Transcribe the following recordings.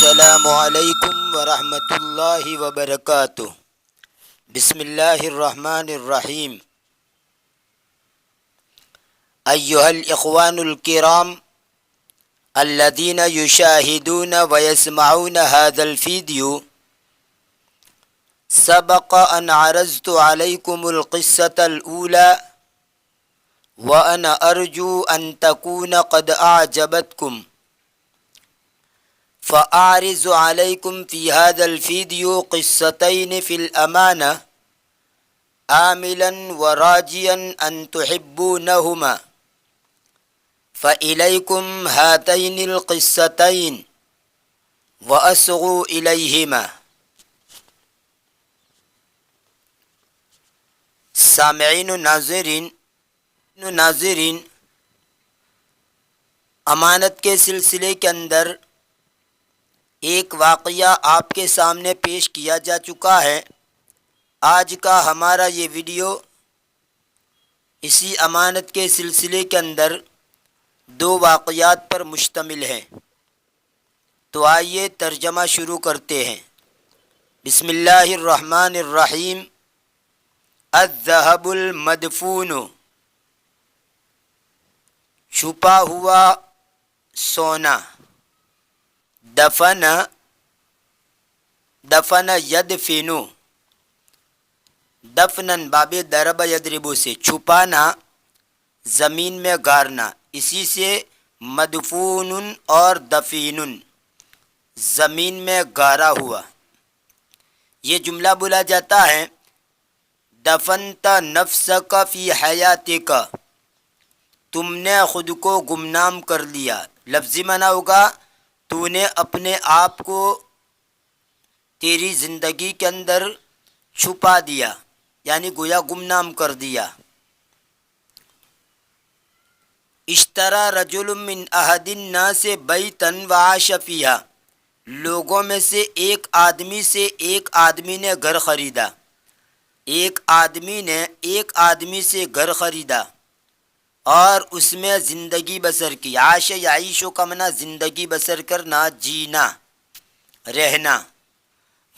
السلام علیکم ورحمۃ اللہ وبرکاتہ۔ بسم اللہ الرحمن الرحیم۔ ایہا الاخوان الکرام الذین یشاہدون ویسمعون هذا الفیدیو، سبق ان عرضت علیکم القصة الاولى وانا ارجو ان تکون قد اعجبتکم، فأعرض عليكم في هذا الفيديو قصتين في الأمانة، آملا وراجيا أن تحبونهما، فإليكم هاتين القصتين وأصغوا إليهما۔ سامعین و ناظرین، امانت کے سلسلے کے اندر ایک واقعہ آپ کے سامنے پیش کیا جا چکا ہے۔ آج کا ہمارا یہ ویڈیو اسی امانت کے سلسلے کے اندر دو واقعات پر مشتمل ہے۔ تو آئیے ترجمہ شروع کرتے ہیں۔ بسم اللہ الرحمن الرحیم۔ الذهب المدفون، چھپا ہوا سونا۔ دفن یدفنو، دفنن باب درب یدربو سے چھپانا، زمین میں گارنا، اسی سے مدفون اور دفین، زمین میں گارا ہوا۔ یہ جملہ بولا جاتا ہے دفنت نفسک فی حیاتک، تم نے خود کو گمنام کر لیا۔ لفظی معنی ہوگا تو نے اپنے آپ کو تیری زندگی کے اندر چھپا دیا، یعنی گویا گمنام کر دیا۔ اشترى رجل من احد الناس بیتا وعاش فیہا، لوگوں میں سے ایک آدمی نے گھر خریدا، ایک آدمی سے گھر خریدا اور اس میں زندگی بسر کی۔ عاش یعیشو کا معنی زندگی بسر کرنا، جینا، رہنا۔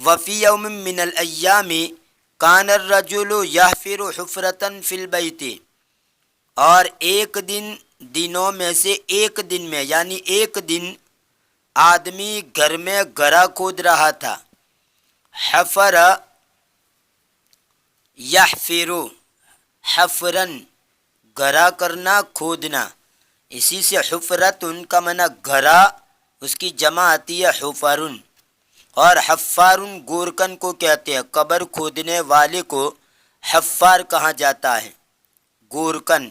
وفی یوم من الایام کان الرجل یحفر حفرة فی البیت، اور ایک دنوں میں سے ایک دن میں، یعنی ایک دن آدمی گھر میں گڑھا کھود رہا تھا۔ حفر یحفر، حفرن گڑھا کرنا، کھودنا، اسی سے حفرت ان کا معنی گھڑا، اس کی جمع آتی ہے حفرن۔ اور حفارن گورکن کو کہتے ہیں، قبر کھودنے والے کو حفار کہا جاتا ہے، گورکن۔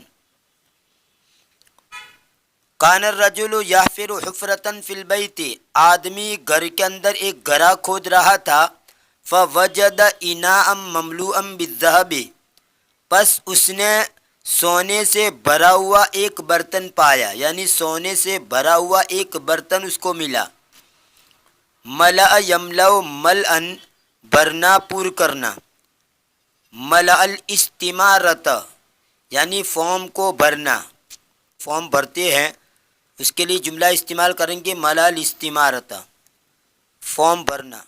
کان الرجل یحفر حفرة فی البیت، آدمی گھر کے اندر ایک گڑھا کھود رہا تھا۔ فوجد اناء مملوءا بالذهب، پس اس نے سونے سے بھرا ہوا ایک برتن پایا، یعنی سونے سے بھرا ہوا ایک برتن اس کو ملا۔ ملأ یملأ ملأ، بھرنا، پور کرنا۔ ملأ الاستمارۃ، یعنی فارم کو بھرنا، فارم بھرتے ہیں اس کے لیے جملہ استعمال کریں گے ملأ الاستمارۃ، فارم بھرنا۔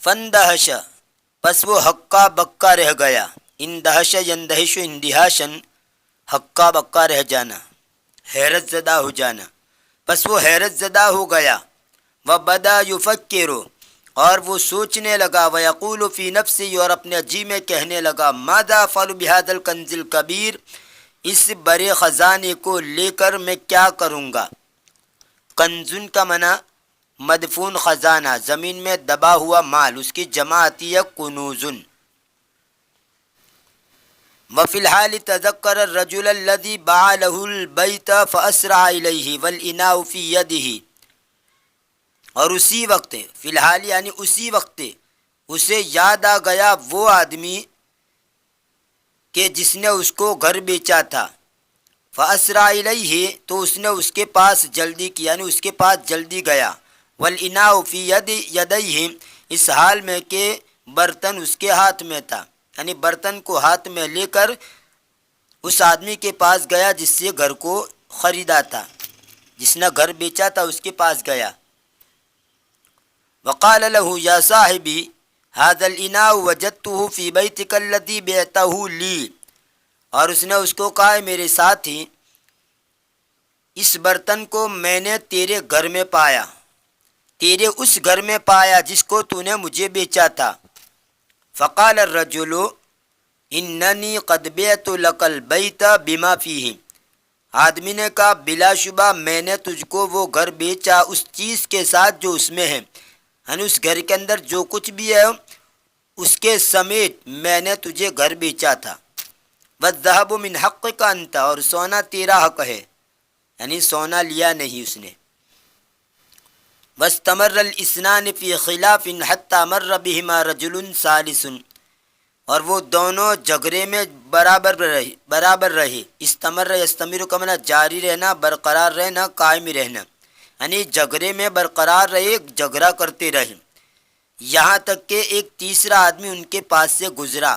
فاندہش، پس وہ ہکا بکا رہ گیا۔ اندہش یندہش اندہاشن، ہکا بکا رہ جانا، حیرت زدہ ہو جانا، پس وہ حیرت زدہ ہو گیا۔ وبدا یفکر، اور وہ سوچنے لگا، ویقول فی نفسی، اور اپنے جی میں کہنے لگا، ماذا افعل بہذا الکنز الکبیر، اس بڑے خزانے کو لے کر میں کیا کروں گا۔ کنزن کا معنی مدفون خزانہ، زمین میں دبا ہوا مال، اس کی جمع آتی ہے کنوزن۔ وفی الحال تذکر الرجل الذی باع له البیت فاسرع الیہ والاناء فی یدہ، اور اسی وقت، فی الحال یعنی اسی وقت، اسے یاد آ گیا وہ آدمی کہ جس نے اس کو گھر بیچا تھا۔ فاسرع الیہ، تو اس نے اس کے پاس جلدی کی، یعنی اس کے پاس جلدی گیا۔ والاناء فی یدیہ، اس حال میں کہ برتن اس کے ہاتھ میں تھا، یعنی برتن کو ہاتھ میں لے کر اس آدمی کے پاس گیا جس سے گھر کو خریدا تھا۔ جس نے گھر بیچا تھا اس کے پاس گیا. وقال له یا صاحبی هذا الاناء وجدته في بيتك الذي بعته لي، اور اس نے اس کو کہا میرے ساتھی اس برتن کو میں نے تیرے گھر میں پایا، تیرے اس گھر میں پایا جس کو تو نے مجھے بیچا تھا. فقال الرجل اننی قد بعت لك البیت بما فیہ، آدمی نے کہا بلا شبہ میں نے تجھ کو وہ گھر بیچا اس چیز کے ساتھ جو اس میں ہے، یعنی اس گھر کے اندر جو کچھ بھی ہے اس کے سمیت میں نے تجھے گھر بیچا تھا. والذهب من حقك انت، اور سونا تیرا حق ہے، یعنی سونا لیا نہیں اس نے. واستمر الاثنان في خلاف حتى مر بهما رجل ثالث، اور وہ دونوں جھگڑے میں برابر رہے. استمر یستمر کا معنی جاری رہنا، برقرار رہنا، قائم رہنا، یعنی جھگڑے میں برقرار رہے، جھگڑا کرتے رہے، یہاں تک کہ ایک تیسرا آدمی ان کے پاس سے گزرا.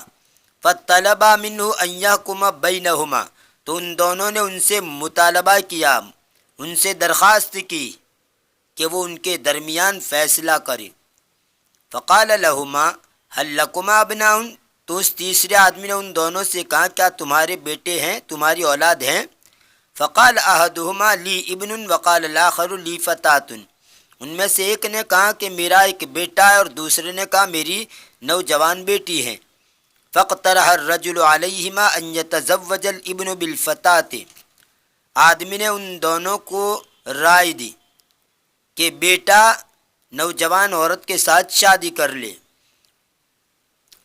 فطلب منہ ان یحکم بینہما، تو ان دونوں نے ان سے مطالبہ کیا، ان سے درخواست کی کہ وہ ان کے درمیان فیصلہ کرے. فقال لہما هل لکما ابناء، تو اس تیسرے آدمی نے ان دونوں سے کہا کیا تمہارے بیٹے ہیں، تمہاری اولاد ہیں؟ فقال احدہما لی ابن وقال الاخر لی فتاة، ان میں سے ایک نے کہا کہ میرا ایک بیٹا ہے اور دوسرے نے کہا میری نوجوان بیٹی ہے. فاقترح الرجل علیہما ان یتزوج الابن بالفتاة، آدمی نے ان دونوں کو رائے دی کہ بیٹا نوجوان عورت کے ساتھ شادی کر لے.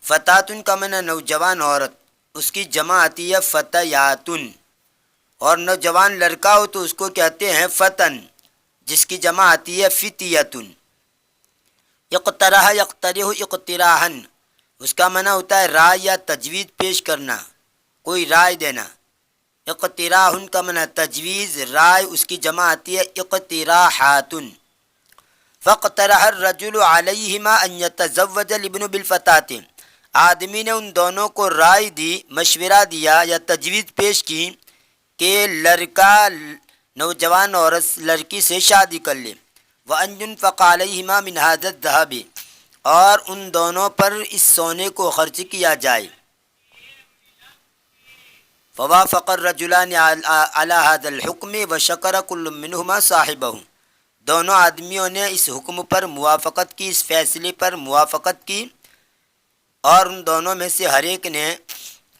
فتاتن کا معنی نوجوان عورت، اس کی جمع آتی ہے فتیاتن، اور نوجوان لڑکا ہو تو اس کو کہتے ہیں فتن، جس کی جمع آتی ہے فتیتن. اقترح یقترح اقتراحن، اس کا معنی ہوتا ہے رائے یا تجویز پیش کرنا، کوئی رائے دینا. اقتراحن کا معنی تجویز، رائے اس کی جمع آتی ہے اقتراحاتن. فاقترح الرجل علیہما ان یتزوج الابن بالفتاة، آدمی نے ان دونوں کو رائے دی، مشورہ دیا یا تجویز پیش کی کہ لڑکا نوجوان عورت لڑکی سے شادی کر لے. وان ينفق علیہما من هذا الذهب، اور ان دونوں پر اس سونے کو خرچ کیا جائے. فوافق الرجلان على هذا الحكم وشكر كل منهما صاحبه، دونوں آدمیوں نے اس حکم پر موافقت کی، اس فیصلے پر موافقت کی، اور ان دونوں میں سے ہر ایک نے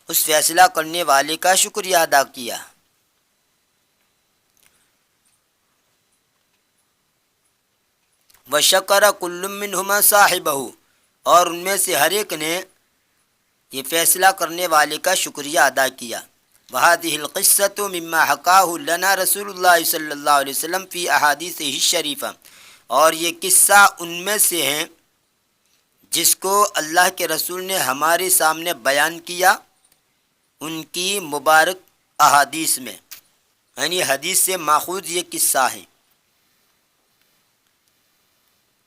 اس فیصلہ کرنے والے کا شکریہ ادا کیا. وشکر کل منہما صاحبہ، اور ان میں سے ہر ایک نے یہ فیصلہ کرنے والے کا شکریہ ادا کیا. وهذه القصة مما حكاه لنا رسول اللہ صلی اللہ علیہ وسلم فی احادیثہ الشریفہ، اور یہ قصہ ان میں سے ہیں جس کو اللہ کے رسول نے ہمارے سامنے بیان کیا ان کی مبارک احادیث میں، یعنی حدیث سے ماخوذ یہ قصہ ہے.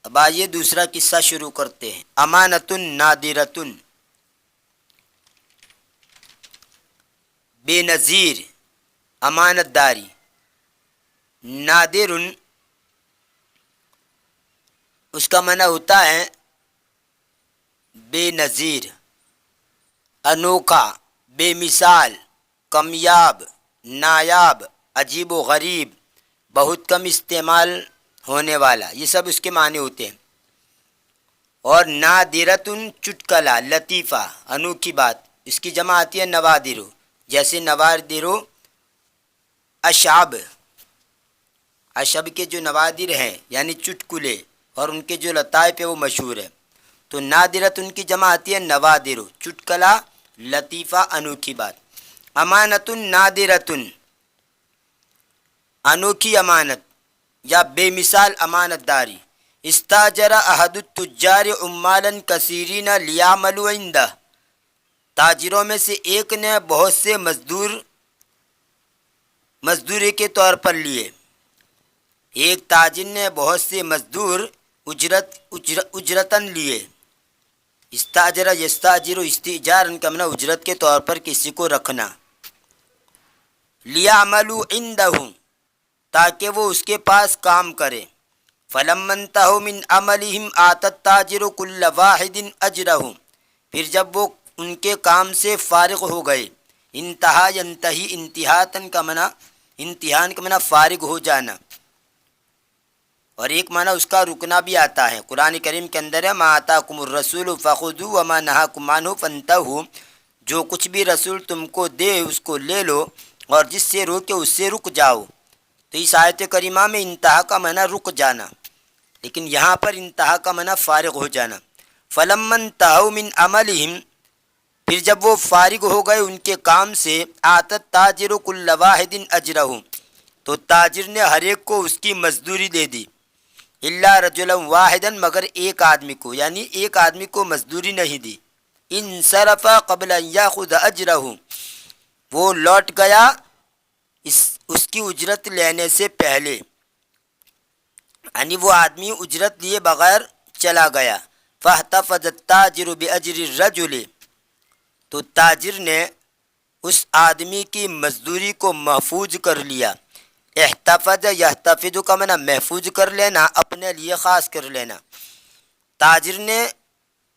اب آئیے دوسرا قصہ شروع کرتے ہیں. امانۃ نادرۃ، بے نظیر امانت داری. نادر اس کا معنی ہوتا ہے بے نظیر، انوکھا، بے مثال، کمیاب، نایاب، عجیب و غریب، بہت کم استعمال ہونے والا، یہ سب اس کے معنی ہوتے ہیں. اور نادرتن چٹکلا، لطیفہ، انوکھی بات، اس کی جمع آتی ہے نوادرو، جیسے نوادرو اشعب، اشب کے جو نوادر ہیں یعنی چٹکلے اور ان کے جو لطائف ہے وہ مشہور ہے. تو نادرت ان کی جمع آتی ہے نوادر، چٹکلا، لطیفہ، انوکھی بات. امانت نادرت، انوکھی امانت یا بے مثال امانت داری. استاجر احد التجار عمالا کثیرین لیعملوا عندہ، تاجروں میں سے ایک نے بہت سے مزدوری کے طور پر لیے. ایک تاجر نے بہت سے مزدور اجرتاً لیے. استاجر یستاجر استئجار کا معنی اجرت کے طور پر کسی کو رکھنا. لیعملوا عندہ، تاکہ وہ اس کے پاس کام کرے۔ فَلَمَّا انتَهُوا مِنْ عَمَلِهِمْ آتَى التَّاجِرُ كُلَّ وَاحِدٍ أَجْرَهُ، پھر جب وہ ان کے کام سے فارغ ہو گئے، انتہا ینتہی انتہاً کا معنی امتحان کا معنی فارغ ہو جانا، اور ایک معنی اس کا رکنا بھی آتا ہے۔ قرآن کریم کے اندر ہے مَا آتَاكُمُ الرَّسُولُ فَخُذُوهُ وَمَا نَهَاكُمْ عَنْهُ فَانتَهُوا، جو کچھ بھی رسول تم کو دے اس کو لے لو، اور جس سے روکے اس سے رک جاؤ۔ تو اس آیت کریمہ میں انتہا کا معنی رک جانا، لیکن یہاں پر انتہا کا معنی فارغ ہو جانا۔ فَلَمَّا انتَهَوْا مِنْ عَمَلِهِمْ، پھر جب وہ فارغ ہو گئے ان کے کام سے، آتَى التَّاجِرُ كُلَّ وَاحِدٍ أَجْرَهُ، تو تاجر نے ہر ایک کو اس کی مزدوری دے دی، الا رجلا واحدا، مگر ایک آدمی کو، یعنی ایک آدمی کو مزدوری نہیں دی۔ انصرف قبل ان یاخذ اجرہ، وہ لوٹ گیا اس کی اجرت لینے سے پہلے، یعنی وہ آدمی اجرت لیے بغیر چلا گیا۔ فاحتفظ التاجر باجر الرجل، تو تاجر نے اس آدمی کی مزدوری کو محفوظ کر لیا۔ احتفظ یحتفظ کا معنی محفوظ کر لینا، اپنے لیے خاص کر لینا۔ تاجر نے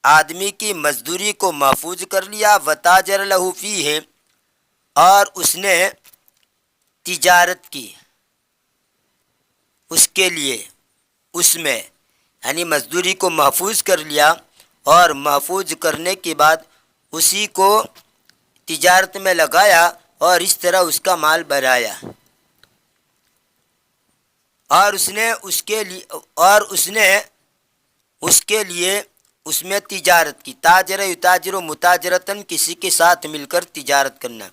آدمی کی مزدوری کو محفوظ کر لیا، وتاجر لہ فیہ، اور اس نے تجارت کی اس کے لیے اس میں، یعنی مزدوری کو محفوظ کر لیا، اور محفوظ کرنے کے بعد اسی کو تجارت میں لگایا، اور اس طرح اس کا مال بڑھایا، اور اس نے اس کے لیے اس میں تجارت کی۔ تاجر یتاجر متاجرتن، کسی کے ساتھ مل کر تجارت کرنا،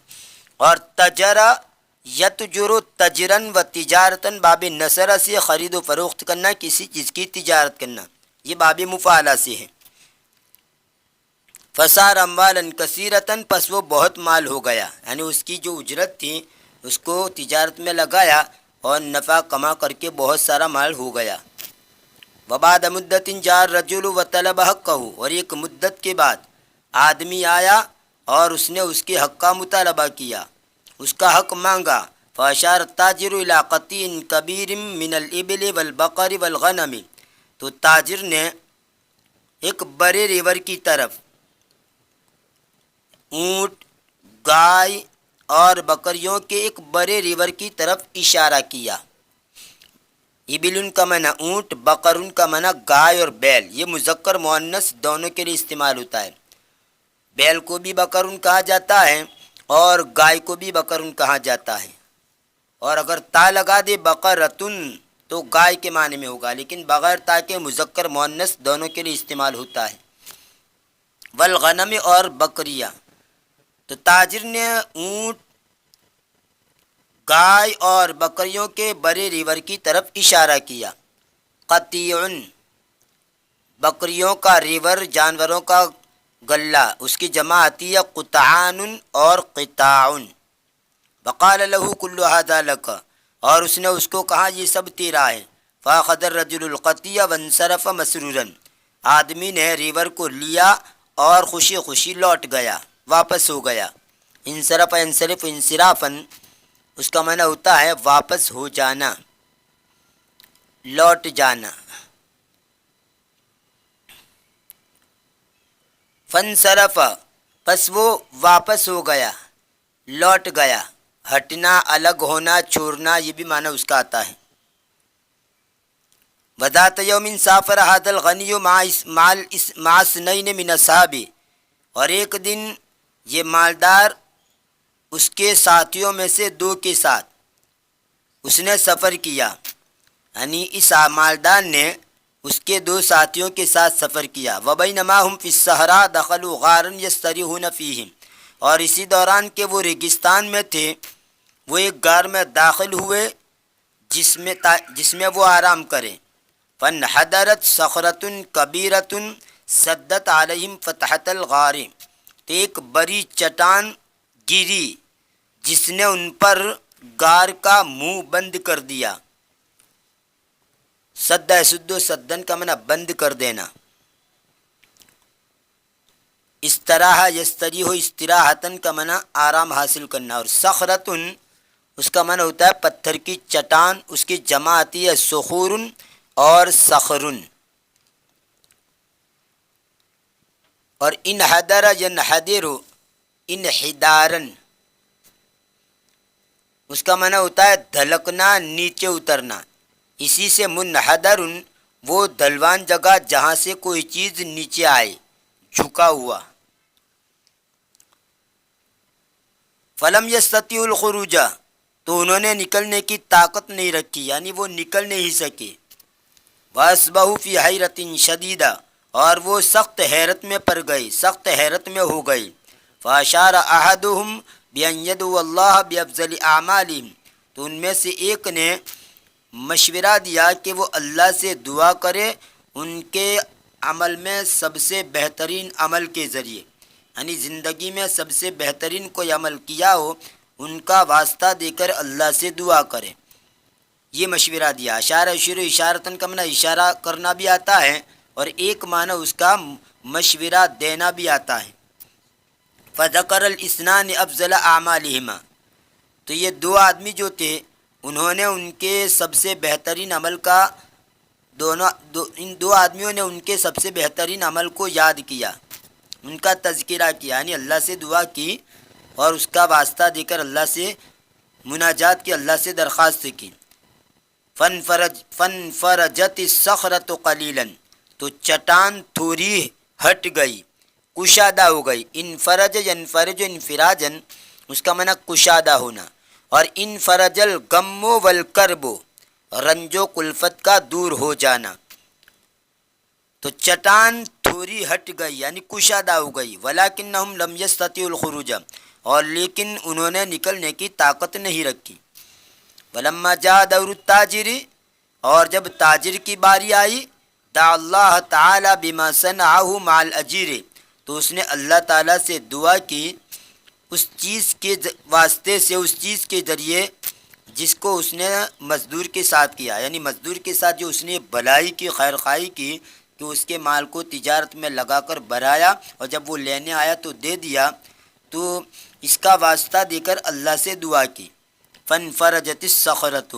اور تجرا یتجر تجرن و تجارتن باب نصر سے خرید و فروخت کرنا، کسی چیز کی تجارت کرنا، یہ باب مفاعلہ سے ہے۔ فصار اموالا کثیرتن، پس وہ بہت مال ہو گیا، یعنی اس کی جو اجرت تھی اس کو تجارت میں لگایا اور نفع کما کر کے بہت سارا مال ہو گیا۔ وبعد مدت جاء الرجل وطلب حقہ، اور ایک مدت کے بعد آدمی آیا اور اس نے اس کے حق کا مطالبہ کیا، اس کا حق مانگا۔ فاشار التاجر الی قطیع کبیر من الابل والبقر والغنم، تو تاجر نے ایک بڑے ریور کی طرف، اونٹ، گائے اور بکریوں کے ایک بڑے ریور کی طرف اشارہ کیا۔ ابل کا معنی اونٹ، بقر کا معنی گائے اور بیل، یہ مذکر مؤنث دونوں کے لیے استعمال ہوتا ہے۔ بیل کو بھی بقر کہا جاتا ہے اور گائے کو بھی بقر کہا جاتا ہے، اور اگر تا لگا دے بقرتن تو گائے کے معنی میں ہوگا، لیکن بغیر تا کے مذکر مؤنث دونوں کے لیے استعمال ہوتا ہے۔ والغنم، اور بکریاں، تو تاجر نے اونٹ، گائے اور بکریوں کے بڑے ریور کی طرف اشارہ کیا۔ قطیع، بکریوں کا ریور، جانوروں کا گلہ، اس کی جمع آتی ہے قطعان اور قطاع۔ وقال له كل هذا لك، اور اس نے اس کو کہا یہ سب تیرا ہے۔ فاخذ الرجل القطیع وانصرف مسرورا، آدمی نے ریور کو لیا اور خوشی خوشی لوٹ گیا، واپس ہو گیا۔ انصرف انصرف انصرافا، اس کا معنی ہوتا ہے واپس ہو جانا، لوٹ جانا۔ فانصرف، پس وہ واپس ہو گیا، لوٹ گیا، ہٹنا، الگ ہونا، چھوڑنا، یہ بھی معنی اس کا آتا ہے۔ وذات یوم سافر هذا الغنی مع اثنین من اصحابہ، اور ایک دن یہ مالدار اس کے ساتھیوں میں سے دو کے ساتھ اس نے سفر کیا، یعنی اس مالدار نے اس کے دو ساتھیوں کے ساتھ سفر کیا۔ وبینما هم فی الصحراء دخلوا غارا یستریحون فیہ، اور اسی دوران کہ وہ ریگستان میں تھے وہ ایک غار میں داخل ہوئے جس میں وہ آرام کریں۔ فانحدرت صخرۃ کبیرۃ سدت علیہم فتحت الغار، تو ایک بڑی چٹان گری جس نے ان پر غار کا منہ بند کر دیا۔ سد سدو سدن کا معنی بند کر دینا۔ استراحہ یستریح استراحتن کا معنی آرام حاصل کرنا، اور صخرۃ اس کا معنی ہوتا ہے پتھر کی چٹان، اس کی جمع آتی ہے صخور اور صخر۔ اور انحدر ینحدر انحدارن، اس کا معنی ہوتا ہے دھلکنا، نیچے اترنا۔ اسی سے منحدر وہ ڈھلوان جگہ جہاں سے کوئی چیز نیچے آئے، جھکا ہوا۔ فلم یستطیعوا الخروج، تو انہوں نے نکلنے کی طاقت نہیں رکھی، یعنی وہ نکل نہیں سکے۔ وَأَصْبَحُوا فِي حَيْرَةٍ شَدِيدَةٍ، اور وہ سخت حیرت میں پڑ گئی، سخت حیرت میں ہو گئی۔ فَأَشَارَ أَحَدُهُمْ بِأَنْ يَدْعُوَ اللَّهَ بِأَفْضَلِ أَعْمَالِهِمْ، تو ان میں سے ایک نے مشورہ دیا کہ وہ اللہ سے دعا کرے ان کے عمل میں سب سے بہترین عمل کے ذریعے، یعنی زندگی میں سب سے بہترین کوئی عمل کیا ہو ان کا واسطہ دے کر اللہ سے دعا کرے، یہ مشورہ دیا۔ اشارہ شروع اشارتن کا معنی اشارہ کرنا بھی آتا ہے، اور ایک معنی اس کا مشورہ دینا بھی آتا ہے۔ فذکر الاثنان افضل اعمالہما، تو یہ دو آدمی جو تھے انہوں نے ان کے سب سے بہترین عمل کا ان دو آدمیوں نے ان کے سب سے بہترین عمل کو یاد کیا، ان کا تذکرہ کیا، یعنی اللہ سے دعا کی اور اس کا واسطہ دے کر اللہ سے مناجات کی، اللہ سے درخواست کی۔ فنفرجت الصخرۃ قلیلا، تو چٹان تھوڑی ہٹ گئی، کشادہ ہو گئی۔ انفرج ینفرج انفراجن، اس کا معنی کشادہ ہونا۔ اور انفرج الغم والکرب، رنج و کلفت کا دور ہو جانا۔ تو چٹان تھوڑی ہٹ گئی یعنی کشادہ ہو گئی۔ ولکنہم لم یستطیعوا الخروج، اور لیکن انہوں نے نکلنے کی طاقت نہیں رکھی۔ ولما جاء دور التاجر، اور جب تاجر کی باری آئی، دعا اللہ تعالی بما صنعہ مع الاجیر، تو اس نے اللہ تعالیٰ سے دعا کی اس چیز کے واسطے سے، اس چیز کے ذریعے جس کو اس نے مزدور کے ساتھ کیا، یعنی مزدور کے ساتھ جو اس نے بھلائی کی، خیر خواہی کی کہ اس کے مال کو تجارت میں لگا کر بھرایا، اور جب وہ لینے آیا تو دے دیا، تو اس کا واسطہ دے کر اللہ سے دعا کی۔ فانفرجت الصخرۃ،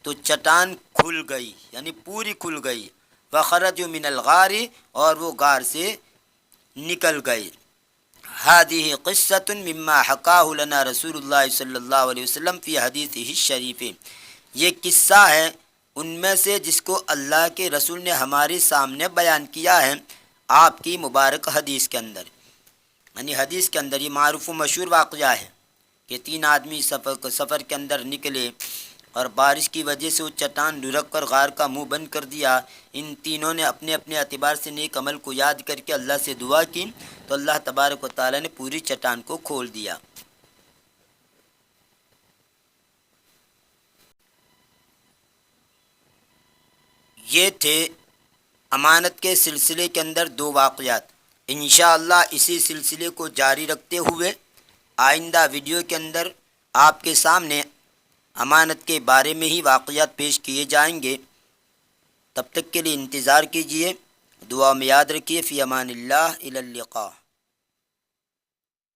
تو چٹان کھل گئی یعنی پوری کھل گئی۔ وخرجوا من الغار، اور وہ غار سے نکل گئے۔ هذه قصة مما حکاہ لنا رسول اللہ صلی اللہ علیہ وسلم فی حدیثہ الشریف، یہ قصہ ہے ان میں سے جس کو اللہ کے رسول نے ہمارے سامنے بیان کیا ہے آپ کی مبارک حدیث کے اندر، یعنی حدیث کے اندر یہ معروف و مشہور واقعہ ہے کہ تین آدمی سفر کے اندر نکلے اور بارش کی وجہ سے وہ چٹان لڑک کر غار کا منہ بند کر دیا۔ ان تینوں نے اپنے اپنے اعتبار سے نیک عمل کو یاد کر کے اللہ سے دعا کی، تو اللہ تبارک و تعالیٰ نے پوری چٹان کو کھول دیا۔ یہ تھے امانت کے سلسلے کے اندر دو واقعات۔ انشاءاللہ اسی سلسلے کو جاری رکھتے ہوئے آئندہ ویڈیو کے اندر آپ کے سامنے امانت کے بارے میں ہی واقعات پیش کیے جائیں گے۔ تب تک کے لیے انتظار کیجیے، دعا میں یاد رکھیے۔ فی امان اللہ، الی اللقاء۔